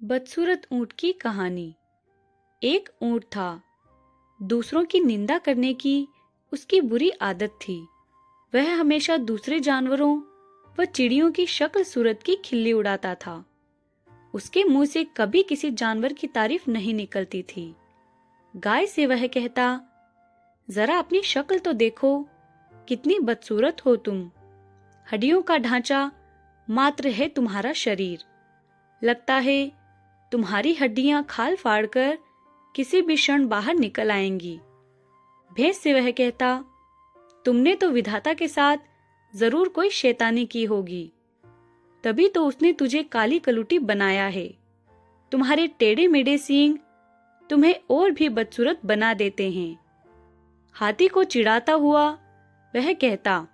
बदसूरत ऊंट की कहानी। एक ऊंट था। दूसरों की निंदा करने की उसकी बुरी आदत थी। वह हमेशा दूसरे जानवरों व चिड़ियों की शक्ल सूरत की खिल्ली उड़ाता था। उसके मुंह से कभी किसी जानवर की तारीफ नहीं निकलती थी। गाय से वह कहता, जरा अपनी शक्ल तो देखो, कितनी बदसूरत हो तुम। हड्डियों का ढांचा मात्र है तुम्हारा शरीर। लगता है तुम्हारी हड्डियां खाल फाड़कर किसी भी क्षण बाहर निकल आएंगी। भैंस से वह कहता, तुमने तो विधाता के साथ जरूर कोई शैतानी की होगी, तभी तो उसने तुझे काली कलूटी बनाया है। तुम्हारे टेढ़े मेढ़े सींग तुम्हें और भी बदसूरत बना देते हैं। हाथी को चिढ़ाता हुआ वह कहता,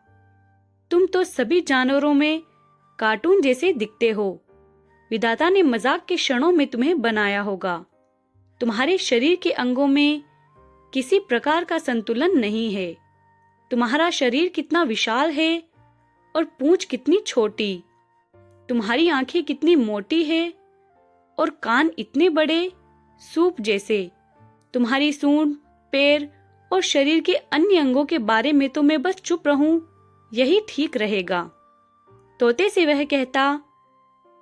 तुम तो सभी जानवरों में कार्टून जैसे दिखते हो। विधाता ने मजाक के क्षणों में तुम्हें बनाया होगा। तुम्हारे शरीर के अंगों में किसी प्रकार का संतुलन नहीं है। तुम्हारा शरीर कितना विशाल है और पूंछ कितनी छोटी। तुम्हारी आंखें कितनी मोटी है और कान इतने बड़े, सूप जैसे। तुम्हारी सूंड, पैर और शरीर के अन्य अंगों के बारे में तो मैं बस चुप रहूं, यही ठीक रहेगा। तोते से वह कहता,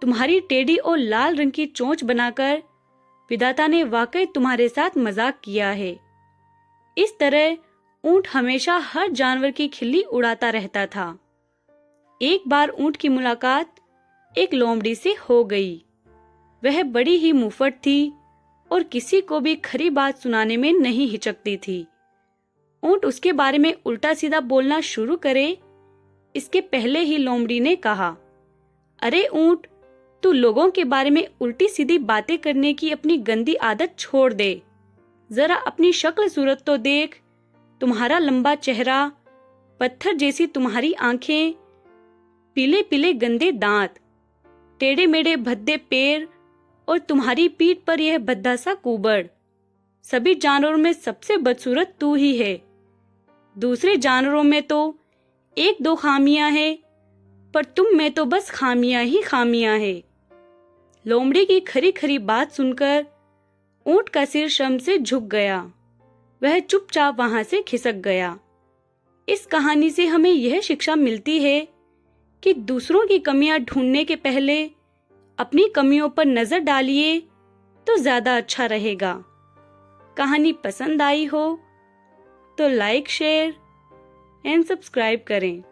तुम्हारी टेढ़ी और लाल रंग की चोंच बनाकर विधाता ने वाकई तुम्हारे साथ मजाक किया है। इस तरह ऊंट हमेशा हर जानवर की खिल्ली उड़ाता रहता था। एक बार ऊंट की मुलाकात एक लोमड़ी से हो गई। वह बड़ी ही मुंहफट थी और किसी को भी खरी बात सुनाने में नहीं हिचकती थी। ऊंट उसके बारे में उल्टा सीधा बोलना शुरू करे, इसके पहले ही लोमड़ी ने कहा, अरे ऊंट, तू लोगों के बारे में उल्टी सीधी बातें करने की अपनी गंदी आदत छोड़ दे। जरा अपनी शक्ल सूरत तो देख। तुम्हारा लंबा चेहरा, पत्थर जैसी तुम्हारी आंखें, पीले पीले गंदे दांत, टेढ़े मेढ़े भद्दे पैर और तुम्हारी पीठ पर यह भद्दा सा कुबड़। सभी जानवरों में सबसे बदसूरत तू ही है। दूसरे जानवरों में तो एक दो खामियां हैं, पर तुम में तो बस खामियां ही खामियां हैं। लोमड़ी की खरी खरी बात सुनकर ऊंट का सिर शर्म से झुक गया। वह चुपचाप वहां से खिसक गया। इस कहानी से हमें यह शिक्षा मिलती है कि दूसरों की कमियां ढूंढने के पहले अपनी कमियों पर नजर डालिए तो ज्यादा अच्छा रहेगा। कहानी पसंद आई हो तो लाइक, शेयर एंड सब्सक्राइब करें।